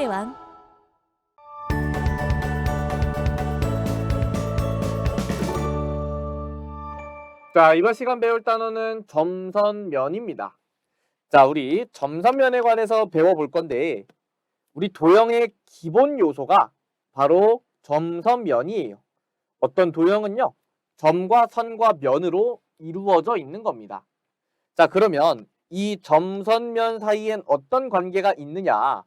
수학의 왕. 자, 이번 시간 배울 단어는 점선면입니다. 자, 우리 점선면에 관해서 배워볼 건데, 우리 도형의 기본 요소가 바로 점선면이에요. 어떤 도형은요, 점과 선과 면으로 이루어져 있는 겁니다. 자, 그러면 이 점선면 사이엔 어떤 관계가 있느냐?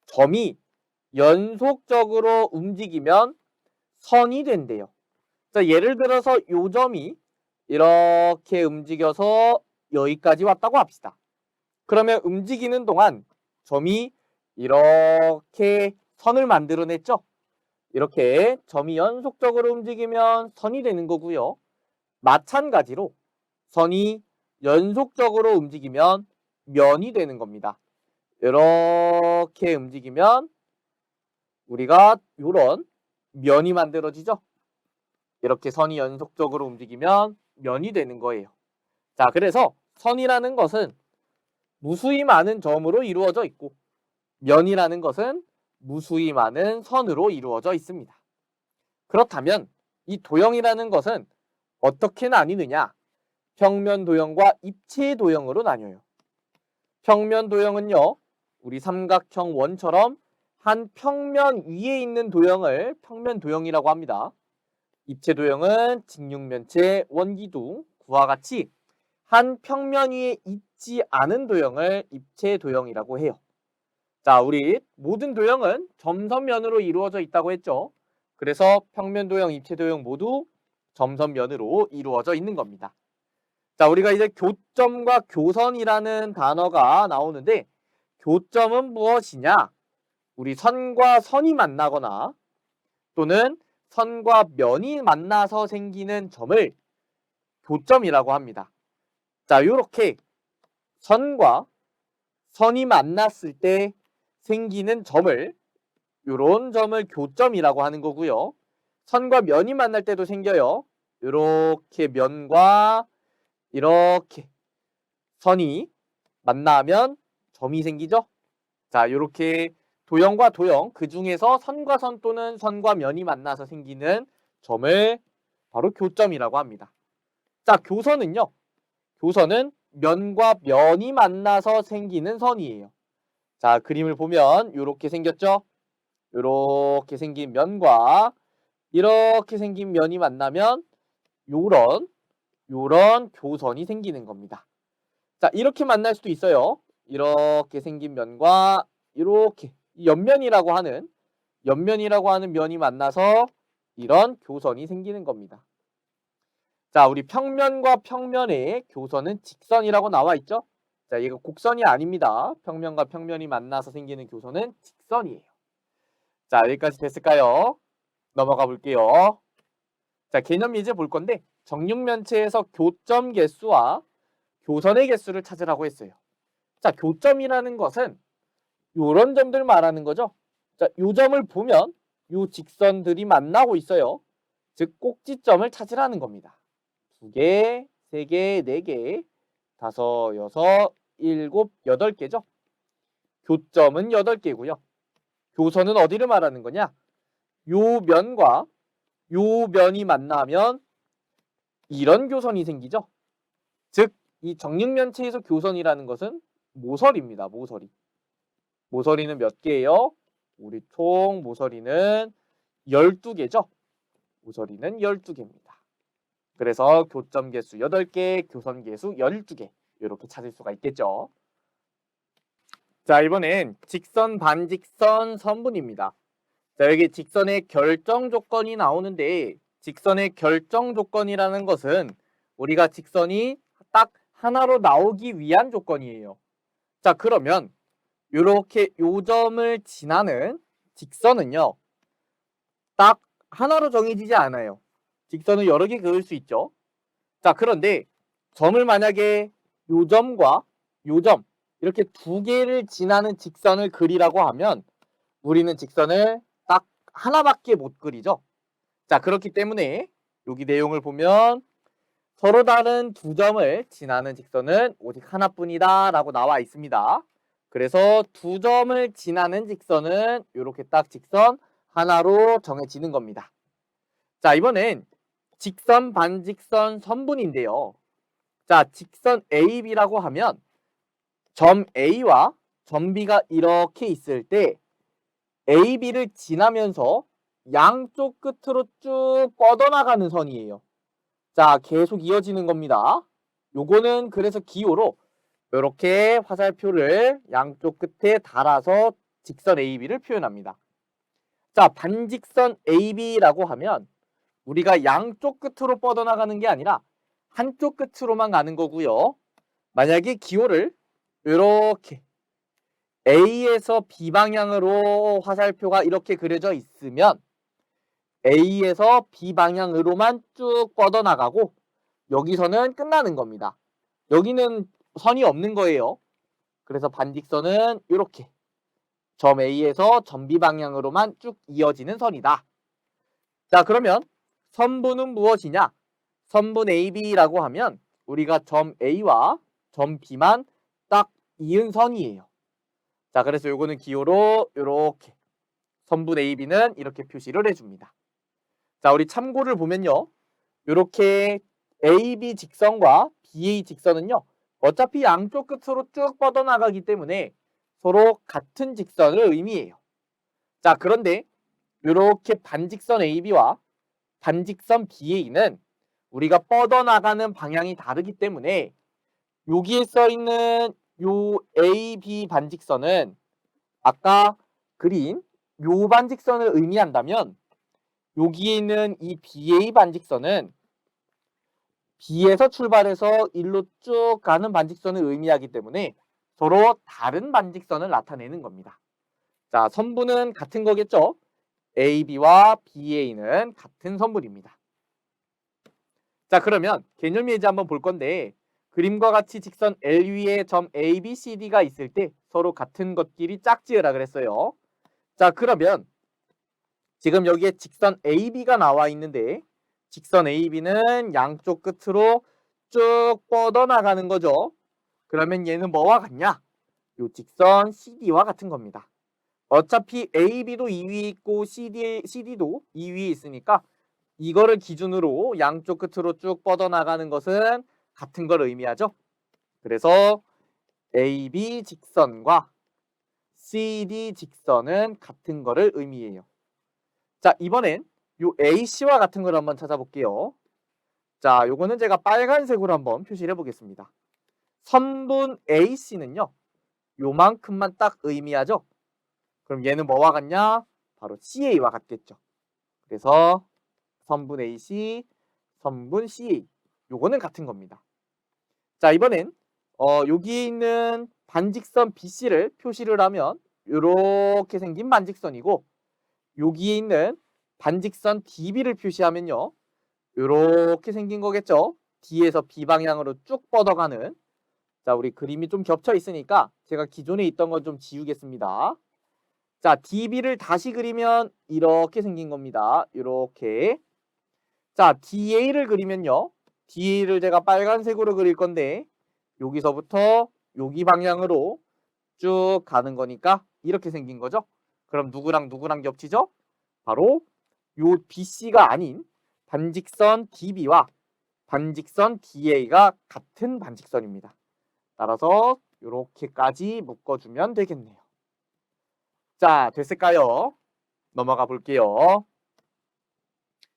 점이 연속적으로 움직이면 선이 된대요. 자, 예를 들어서 요 점이 이렇게 움직여서 여기까지 왔다고 합시다. 그러면 움직이는 동안 점이 이렇게 선을 만들어냈죠? 이렇게 점이 연속적으로 움직이면 선이 되는 거고요. 마찬가지로 선이 연속적으로 움직이면 면이 되는 겁니다. 이렇게 움직이면 우리가 이런 면이 만들어지죠? 이렇게 선이 연속적으로 움직이면 면이 되는 거예요. 자, 그래서 선이라는 것은 무수히 많은 점으로 이루어져 있고 면이라는 것은 무수히 많은 선으로 이루어져 있습니다. 그렇다면 이 도형이라는 것은 어떻게 나뉘느냐? 평면 도형과 입체 도형으로 나뉘어요. 평면 도형은요, 우리 삼각형 원처럼 한 평면 위에 있는 도형을 평면 도형이라고 합니다. 입체 도형은 직육면체, 원기둥, 구와 같이 한 평면 위에 있지 않은 도형을 입체 도형이라고 해요. 자, 우리 모든 도형은 점선면으로 이루어져 있다고 했죠. 그래서 평면 도형, 입체 도형 모두 점선면으로 이루어져 있는 겁니다. 자, 우리가 이제 교점과 교선이라는 단어가 나오는데, 교점은 무엇이냐? 우리 선과 선이 만나거나 또는 선과 면이 만나서 생기는 점을 교점이라고 합니다. 자, 이렇게 선과 선이 만났을 때 생기는 점을, 이런 점을 교점이라고 하는 거고요. 선과 면이 만날 때도 생겨요. 이렇게 면과 이렇게 선이 만나면 점이 생기죠. 자, 이렇게 도형과 도형, 그 중에서 선과 선 또는 선과 면이 만나서 생기는 점을 바로 교점이라고 합니다. 자, 교선은요. 교선은 면과 면이 만나서 생기는 선이에요. 자, 그림을 보면 이렇게 생겼죠? 이렇게 생긴 면과 이렇게 생긴 면이 만나면 요런 교선이 생기는 겁니다. 자, 이렇게 만날 수도 있어요. 이렇게 생긴 면과 이렇게 옆면이라고 하는 면이 만나서 이런 교선이 생기는 겁니다. 자, 우리 평면과 평면의 교선은 직선이라고 나와 있죠? 자, 이거 곡선이 아닙니다. 평면과 평면이 만나서 생기는 교선은 직선이에요. 자, 여기까지 됐을까요? 넘어가 볼게요. 자, 개념 이제 볼 건데, 정육면체에서 교점 개수와 교선의 개수를 찾으라고 했어요. 자, 교점이라는 것은 요런 점들 말하는 거죠. 자, 요 점을 보면 요 직선들이 만나고 있어요. 즉 꼭지점을 찾으라는 겁니다. 2개, 3개, 4개, 5, 6, 7, 8개죠. 교점은 8개고요. 교선은 어디를 말하는 거냐? 요 면과 요 면이 만나면 이런 교선이 생기죠. 즉, 이 정육면체에서 교선이라는 것은 모서리입니다. 모서리. 모서리는 몇 개예요? 우리 총 모서리는 12개죠. 모서리는 12개입니다. 그래서 교점 개수 8개, 교선 개수 12개 이렇게 찾을 수가 있겠죠. 자, 이번엔 직선, 반직선, 선분입니다. 자, 여기 직선의 결정 조건이 나오는데, 직선의 결정 조건이라는 것은 우리가 직선이 딱 하나로 나오기 위한 조건이에요. 자, 그러면 이렇게 요점을 지나는 직선은요, 딱 하나로 정해지지 않아요. 직선을 여러 개 그을 수 있죠. 자, 그런데 점을 만약에 요점과 요점 이렇게 2개를 지나는 직선을 그리라고 하면 우리는 직선을 딱 하나밖에 못 그리죠. 자, 그렇기 때문에 여기 내용을 보면 서로 다른 2점을 지나는 직선은 오직 하나뿐이다 라고 나와 있습니다. 그래서 두 점을 지나는 직선은 이렇게 딱 직선 하나로 정해지는 겁니다. 자, 이번엔 직선, 반직선, 선분인데요. 자, 직선 AB라고 하면 점 A와 점 B가 이렇게 있을 때 AB를 지나면서 양쪽 끝으로 쭉 뻗어나가는 선이에요. 자, 계속 이어지는 겁니다. 요거는 그래서 기호로 이렇게 화살표를 양쪽 끝에 달아서 직선 AB를 표현합니다. 자, 반직선 AB라고 하면 우리가 양쪽 끝으로 뻗어나가는 게 아니라 한쪽 끝으로만 가는 거고요. 만약에 기호를 이렇게 A에서 B 방향으로 화살표가 이렇게 그려져 있으면 A에서 B 방향으로만 쭉 뻗어나가고 여기서는 끝나는 겁니다. 여기는 선이 없는 거예요. 그래서 반직선은 이렇게 점 A에서 점 B 방향으로만 쭉 이어지는 선이다. 자, 그러면 선분은 무엇이냐? 선분 AB라고 하면 우리가 점 A와 점 B만 딱 이은 선이에요. 자, 그래서 요거는 기호로 이렇게 선분 AB는 이렇게 표시를 해줍니다. 자, 우리 참고를 보면요. 이렇게 AB 직선과 BA 직선은요. 어차피 양쪽 끝으로 쭉 뻗어나가기 때문에 서로 같은 직선을 의미해요. 자, 그런데 이렇게 반직선 AB와 반직선 BA는 우리가 뻗어나가는 방향이 다르기 때문에 여기에 써있는 요 AB 반직선은 아까 그린 요 반직선을 의미한다면 여기에 있는 이 BA 반직선은 B에서 출발해서 일로 쭉 가는 반직선을 의미하기 때문에 서로 다른 반직선을 나타내는 겁니다. 자, 선분은 같은 거겠죠? AB와 BA는 같은 선분입니다. 자, 그러면 개념 예제 한번 볼 건데 그림과 같이 직선 L 위에 점 A, B, C, D가 있을 때 서로 같은 것끼리 짝지으라 그랬어요. 자, 그러면 지금 여기에 직선 AB가 나와 있는데 직선 AB는 양쪽 끝으로 쭉 뻗어나가는 거죠. 그러면 얘는 뭐와 같냐? 요 직선 CD와 같은 겁니다. 어차피 AB도 2위에 있고 CD도 2위에 있으니까 이거를 기준으로 양쪽 끝으로 쭉 뻗어나가는 것은 같은 걸 의미하죠. 그래서 AB 직선과 CD 직선은 같은 거를 의미해요. 자, 이번엔 요 AC와 같은 걸 한번 찾아볼게요. 자, 요거는 제가 빨간색으로 한번 표시를 해보겠습니다. 선분 AC는요. 요만큼만 딱 의미하죠. 그럼 얘는 뭐와 같냐? 바로 CA와 같겠죠. 그래서 선분 AC, 선분 CA 요거는 같은 겁니다. 자, 이번엔 여기에 있는 반직선 BC를 표시를 하면 요렇게 생긴 반직선이고 여기에 있는 반직선 DB를 표시하면요. 요렇게 생긴 거겠죠. D에서 B 방향으로 쭉 뻗어가는. 자, 우리 그림이 좀 겹쳐 있으니까 제가 기존에 있던 건 좀 지우겠습니다. 자, DB를 다시 그리면 이렇게 생긴 겁니다. 이렇게. 자, DA를 그리면요. DA를 제가 빨간색으로 그릴 건데 여기서부터 여기 방향으로 쭉 가는 거니까 이렇게 생긴 거죠. 그럼 누구랑 누구랑 겹치죠? 바로 요 BC가 아닌 반직선 DB와 반직선 DA가 같은 반직선입니다. 따라서 이렇게까지 묶어주면 되겠네요. 자, 됐을까요? 넘어가 볼게요.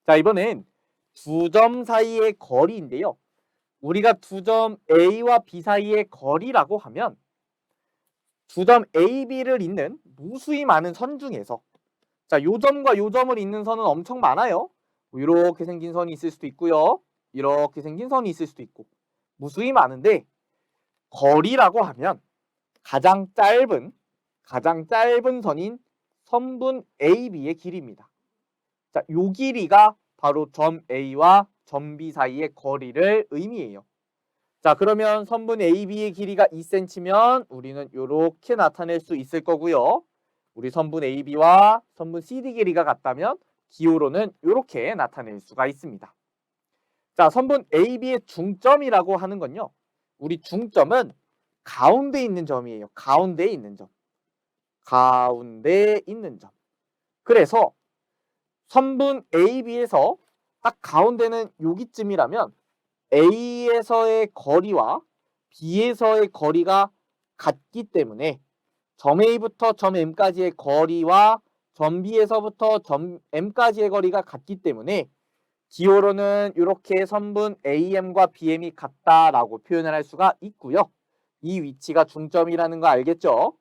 자, 이번엔 두 점 사이의 거리인데요. 우리가 두 점 A와 B 사이의 거리라고 하면 두 점 A, B를 잇는 무수히 많은 선 중에서 자, 요 점과 요 점을 잇는 선은 엄청 많아요. 이렇게 생긴 선이 있을 수도 있고요. 이렇게 생긴 선이 있을 수도 있고 무수히 많은데 거리라고 하면 가장 짧은 선인 선분 AB의 길이입니다. 자, 요 길이가 바로 점 A와 점 B 사이의 거리를 의미해요. 자, 그러면 선분 AB의 길이가 2cm면 우리는 이렇게 나타낼 수 있을 거고요. 우리 선분 AB와 선분 CD 길이가 같다면 기호로는 이렇게 나타낼 수가 있습니다. 자, 선분 AB의 중점이라고 하는 건요. 우리 중점은 가운데 있는 점이에요. 가운데에 있는 점. 가운데에 있는 점. 그래서 선분 AB에서 딱 가운데는 여기쯤이라면 A에서의 거리와 B에서의 거리가 같기 때문에 점 A부터 점 M까지의 거리와 점 B에서부터 점 M까지의 거리가 같기 때문에 기호로는 이렇게 선분 AM과 BM이 같다라고 표현을 할 수가 있고요. 이 위치가 중점이라는 거 알겠죠?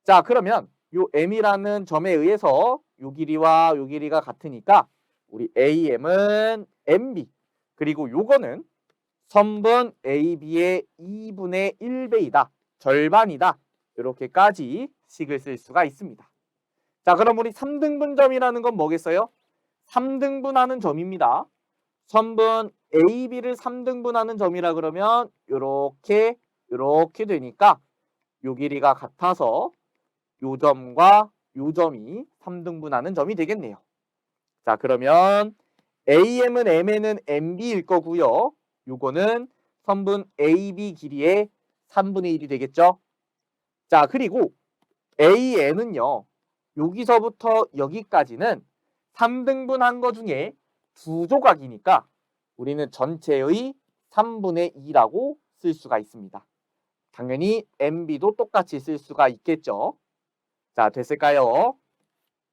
자, 그러면 요 M이라는 점에 의해서 요 길이와 요 길이가 같으니까 우리 AM은 MB 그리고 요거는 선분 AB의 2분의 1배이다. 절반이다. 이렇게까지 식을 쓸 수가 있습니다. 자, 그럼 우리 3등분점이라는 건 뭐겠어요? 3등분하는 점입니다. 선분 AB를 3등분하는 점이라 그러면 이렇게 되니까 요 길이가 같아서 요 점과 요 점이 3등분하는 점이 되겠네요. 자, 그러면 AM은 MN은 MB일 거고요. 요거는 선분 AB 길이의 3분의 1이 되겠죠. 자, 그리고 AN은요. 여기서부터 여기까지는 3등분한 거 중에 두 조각이니까 우리는 전체의 3분의 2라고 쓸 수가 있습니다. 당연히 MB도 똑같이 쓸 수가 있겠죠. 자, 됐을까요?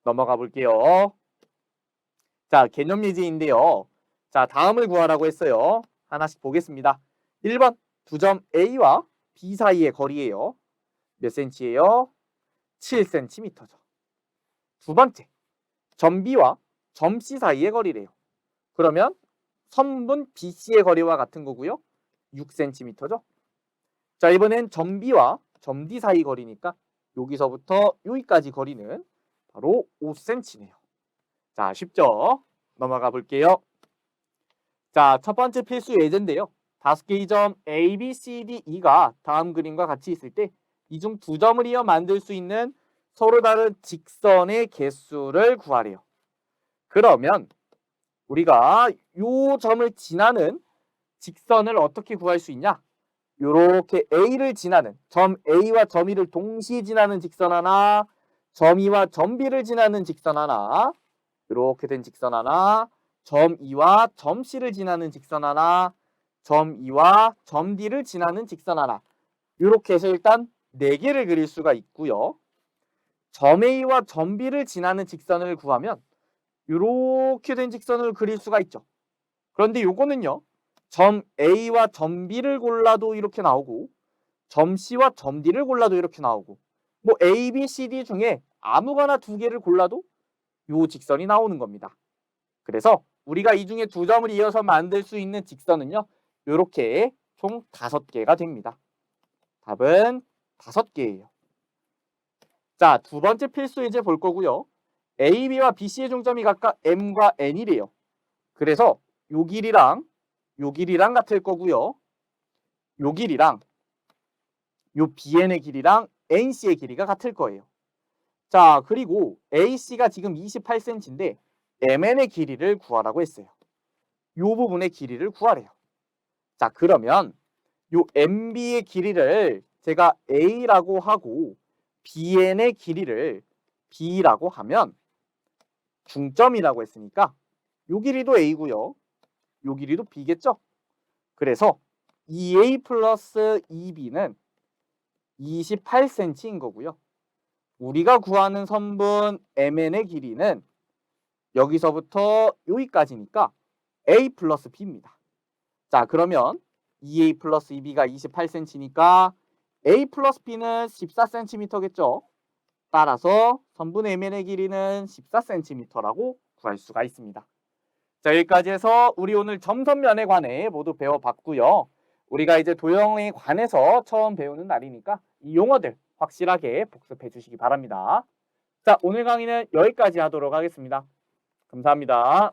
넘어가 볼게요. 자, 개념 예제인데요. 자, 다음을 구하라고 했어요. 하나씩 보겠습니다. 1번 두 점 A와 B 사이의 거리예요. 몇 cm예요? 7cm죠. 두 번째, 점 B와 점 C 사이의 거리래요. 그러면 선분 BC의 거리와 같은 거고요. 6cm죠. 자, 이번엔 점 B와 점 D 사이 거리니까 여기서부터 여기까지 거리는 바로 5cm네요. 자, 쉽죠? 넘어가 볼게요. 자, 첫 번째 필수 예제인데요. 5개의 점 A, B, C, D, E가 다음 그림과 같이 있을 때 이 중 두 점을 이어 만들 수 있는 서로 다른 직선의 개수를 구하래요. 그러면 우리가 요 점을 지나는 직선을 어떻게 구할 수 있냐? 요렇게 A를 지나는 점 A와 점 E를 동시에 지나는 직선 하나, 점 E와 점 B를 지나는 직선 하나, 이렇게 된 직선 하나, 점 E와 점 C를 지나는 직선 하나, 점 E와 점 D를 지나는 직선 하나. 이렇게 해서 일단 4개를 그릴 수가 있고요. 점 A와 점 B를 지나는 직선을 구하면 이렇게 된 직선을 그릴 수가 있죠. 그런데 요거는요. 점 A와 점 B를 골라도 이렇게 나오고 점 C와 점 D를 골라도 이렇게 나오고 뭐 A, B, C, D 중에 아무거나 2개를 골라도 요 직선이 나오는 겁니다. 그래서 우리가 이 중에 두 점을 이어서 만들 수 있는 직선은요. 이렇게 총 5개가 됩니다. 답은 5개예요. 자, 두 번째 필수 예제 볼 거고요. A, B와 BC의 중점이 각각 M과 N이래요. 그래서 요 길이랑 같을 거고요. 요 길이랑 요 BN의 길이랑 NC의 길이가 같을 거예요. 자, 그리고 AC가 지금 28cm인데 MN의 길이를 구하라고 했어요. 요 부분의 길이를 구하래요. 자, 그러면 요 MB의 길이를 제가 A라고 하고 BN의 길이를 B라고 하면 중점이라고 했으니까 요 길이도 A고요. 요 길이도 B겠죠? 그래서 2A 플러스 2B는 28cm인 거고요. 우리가 구하는 선분 MN의 길이는 여기서부터 여기까지니까 A 플러스 B입니다. 자, 그러면 2A 플러스 2B가 28cm니까 A 플러스 B는 14cm겠죠. 따라서 선분 MN의 길이는 14cm라고 구할 수가 있습니다. 자, 여기까지 해서 우리 오늘 점선면에 관해 모두 배워봤고요. 우리가 이제 도형에 관해서 처음 배우는 날이니까 이 용어들 확실하게 복습해 주시기 바랍니다. 자, 오늘 강의는 여기까지 하도록 하겠습니다. 감사합니다.